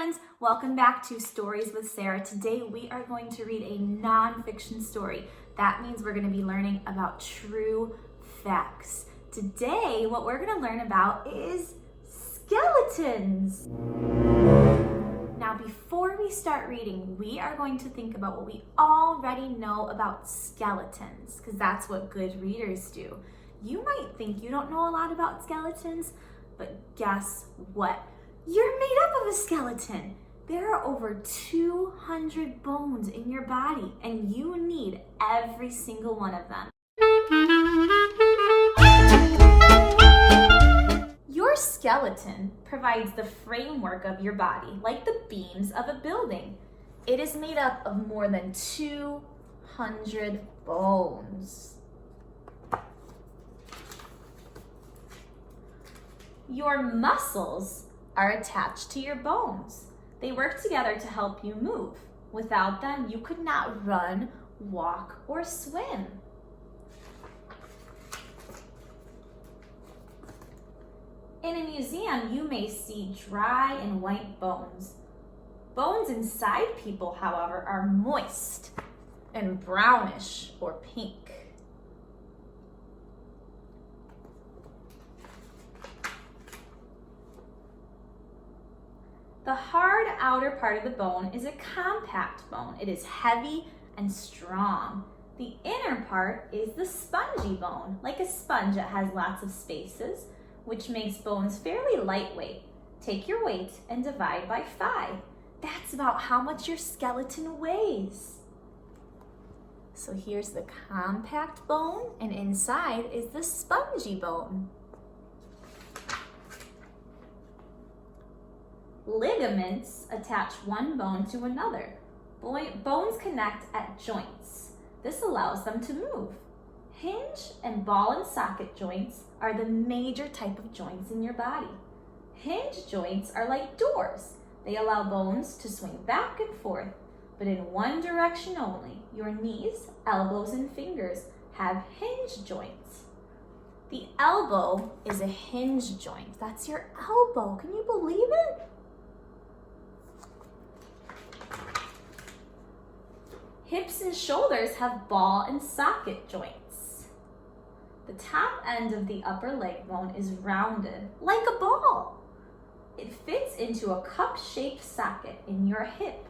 friends, welcome back to Stories with Sarah. Today we are going to read a nonfiction story. That means we're going to be learning about true facts. Today what we're going to learn about is skeletons. Now before we start reading, we are going to think about what we already know about skeletons, because that's what good readers do. You might think you don't know a lot about skeletons, but guess what? You're made up of a skeleton. There are over 200 bones in your body, and you need every single one of them. Your skeleton provides the framework of your body, like the beams of a building. It is made up of more than 200 bones. Your muscles are attached to your bones. They work together to help you move. Without them, you could not run, walk, or swim. In a museum, you may see dry and white bones. Bones inside people, however, are moist and brownish or pink. The hard outer part of the bone is a compact bone. It is heavy and strong. The inner part is the spongy bone. Like a sponge, it has lots of spaces, which makes bones fairly lightweight. Take your weight and divide by 5. That's about how much your skeleton weighs. So here's the compact bone, and inside is the spongy bone. Ligaments attach one bone to another. Bones connect at joints. This allows them to move. Hinge and ball and socket joints are the major type of joints in your body. Hinge joints are like doors. They allow bones to swing back and forth, but in one direction only. Your knees, elbows, and fingers have hinge joints. The elbow is a hinge joint. That's your elbow. Can you believe it? Hips and shoulders have ball and socket joints. The top end of the upper leg bone is rounded like a ball. It fits into a cup-shaped socket in your hip.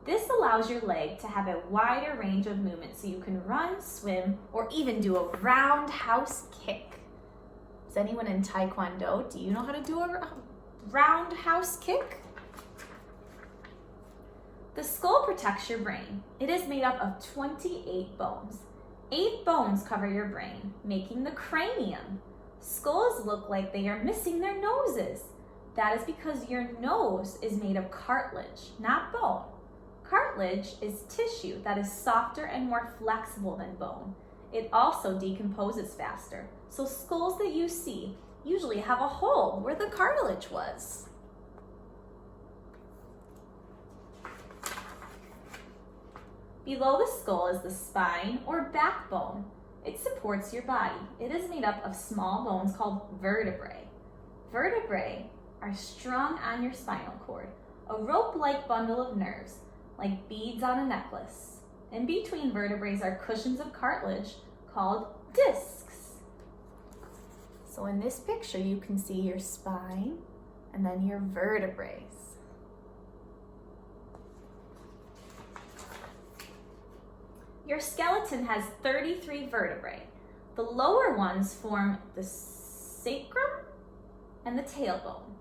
This allows your leg to have a wider range of movement so you can run, swim, or even do a roundhouse kick. Is anyone in Taekwondo? Do you know how to do a roundhouse kick? The skull protects your brain. It is made up of 28 bones. 8 bones cover your brain, making the cranium. Skulls look like they are missing their noses. That is because your nose is made of cartilage, not bone. Cartilage is tissue that is softer and more flexible than bone. It also decomposes faster. So skulls that you see usually have a hole where the cartilage was. Below the skull is the spine or backbone. It supports your body. It is made up of small bones called vertebrae. Vertebrae are strung on your spinal cord, a rope-like bundle of nerves, like beads on a necklace. In between vertebrae are cushions of cartilage called discs. So in this picture, you can see your spine and then your vertebrae. Your skeleton has 33 vertebrae. The lower ones form the sacrum and the tailbone.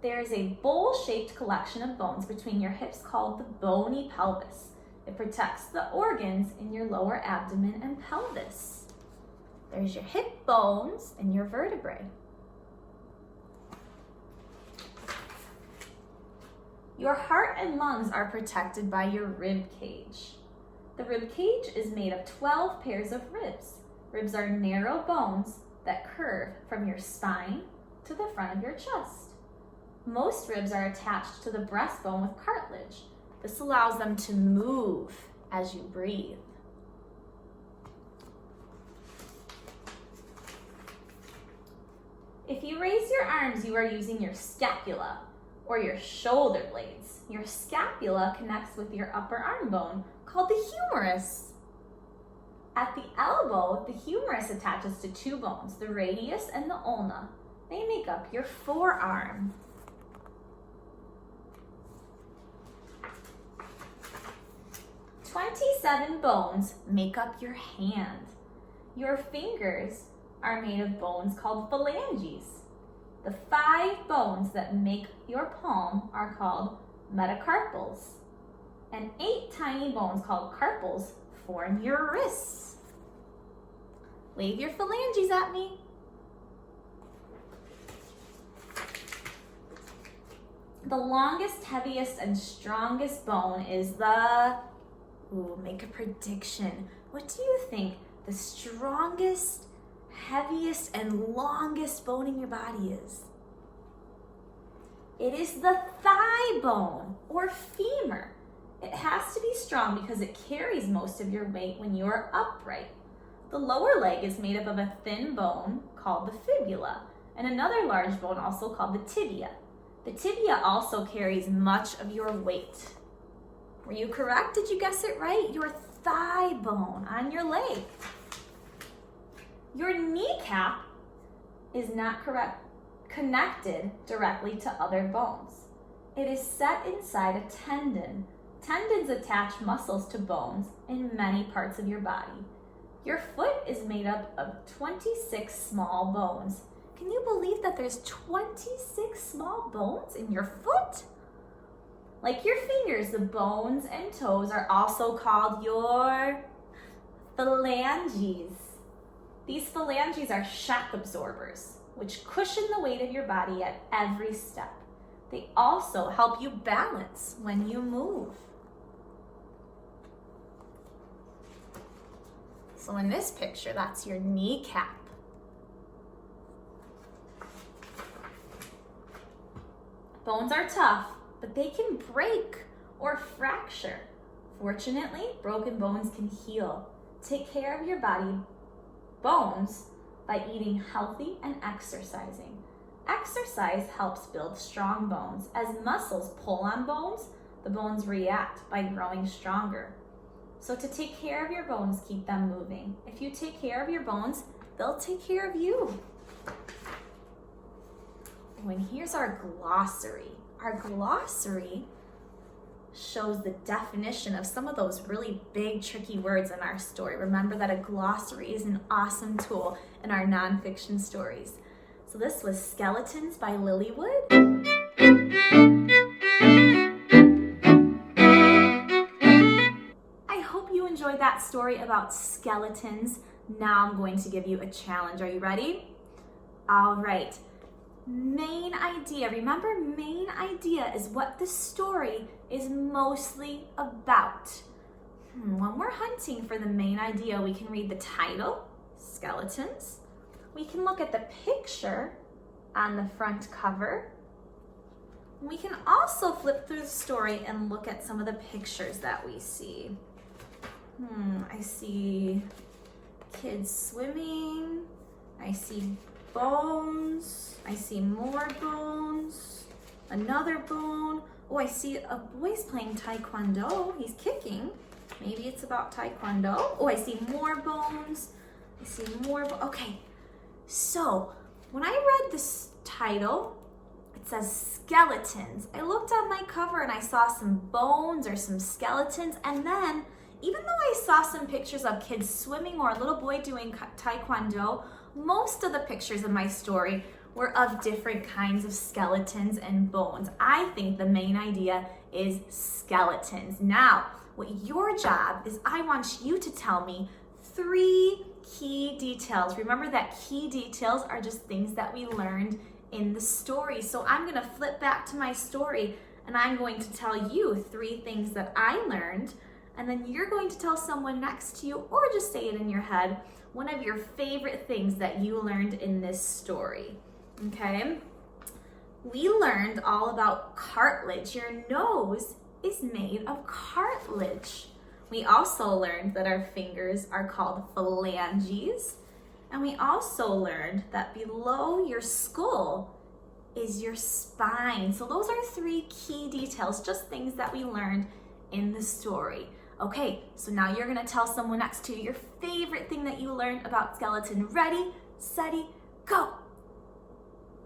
There is a bowl-shaped collection of bones between your hips called the bony pelvis. It protects the organs in your lower abdomen and pelvis. There's your hip bones and your vertebrae. Your heart and lungs are protected by your rib cage. The rib cage is made of 12 pairs of ribs. Ribs are narrow bones that curve from your spine to the front of your chest. Most ribs are attached to the breastbone with cartilage. This allows them to move as you breathe. If you raise your arms, you are using your scapula. or your shoulder blades. Your scapula connects with your upper arm bone called the humerus. At the elbow, the humerus attaches to two bones, the radius and the ulna. They make up your forearm. "27 bones make up your hand. Your fingers are made of bones called phalanges. The 5 bones that make your palm are called metacarpals. And 8 tiny bones called carpals form your wrists." Wave your phalanges at me. The longest, heaviest, and strongest bone is the... Ooh, make a prediction. What do you think the strongest, heaviest, and longest bone in your body is? It is the thigh bone or femur. It has to be strong because it carries most of your weight when you are upright. The lower leg is made up of a thin bone called the fibula and another large bone also called the tibia. The tibia also carries much of your weight. Were you correct? Did you guess it right? Your thigh bone on your leg. Your kneecap is not connected directly to other bones. It is set inside a tendon. Tendons attach muscles to bones in many parts of your body. Your foot is made up of 26 small bones. Can you believe that there's 26 small bones in your foot? Like your fingers, the bones and toes are also called your phalanges. These phalanges are shock absorbers, which cushion the weight of your body at every step. They also help you balance when you move. So in this picture, that's your kneecap. Bones are tough, but they can break or fracture. Fortunately, broken bones can heal. Take care of your body bones by eating healthy and exercising. Exercise helps build strong bones. As muscles pull on bones, the bones react by growing stronger. So to take care of your bones, keep them moving. If you take care of your bones, they'll take care of you. And here's our glossary. Our glossary shows the definition of some of those really big, tricky words in our story. Remember that a glossary is an awesome tool in our nonfiction stories. So this was Skeletons by Lilywood. I hope you enjoyed that story about skeletons. Now I'm going to give you a challenge. Are you ready? All right. Main idea. Remember, main idea is what the story is mostly about. When we're hunting for the main idea, we can read the title, Skeletons. We can look at the picture on the front cover. We can also flip through the story and look at some of the pictures that we see. I see kids swimming. I see bones. I see more bones. Another bone. Oh, I see a boy's playing taekwondo. He's kicking. Maybe it's about taekwondo. Oh, I see more bones. I see more. Okay. So when I read this title, it says skeletons. I looked on my cover and I saw some bones or some skeletons. And then, even though I saw some pictures of kids swimming or a little boy doing taekwondo, most of the pictures in my story were of different kinds of skeletons and bones. I think the main idea is skeletons. Now, what your job is, I want you to tell me 3 key details. Remember that key details are just things that we learned in the story. So I'm going to flip back to my story and I'm going to tell you 3 things that I learned, and then you're going to tell someone next to you, or just say it in your head, one of your favorite things that you learned in this story. Okay? We learned all about cartilage. Your nose is made of cartilage. We also learned that our fingers are called phalanges. And we also learned that below your skull is your spine. So those are 3 key details, just things that we learned in the story. Okay, so now you're gonna tell someone next to you your favorite thing that you learned about skeleton. Ready, steady, go.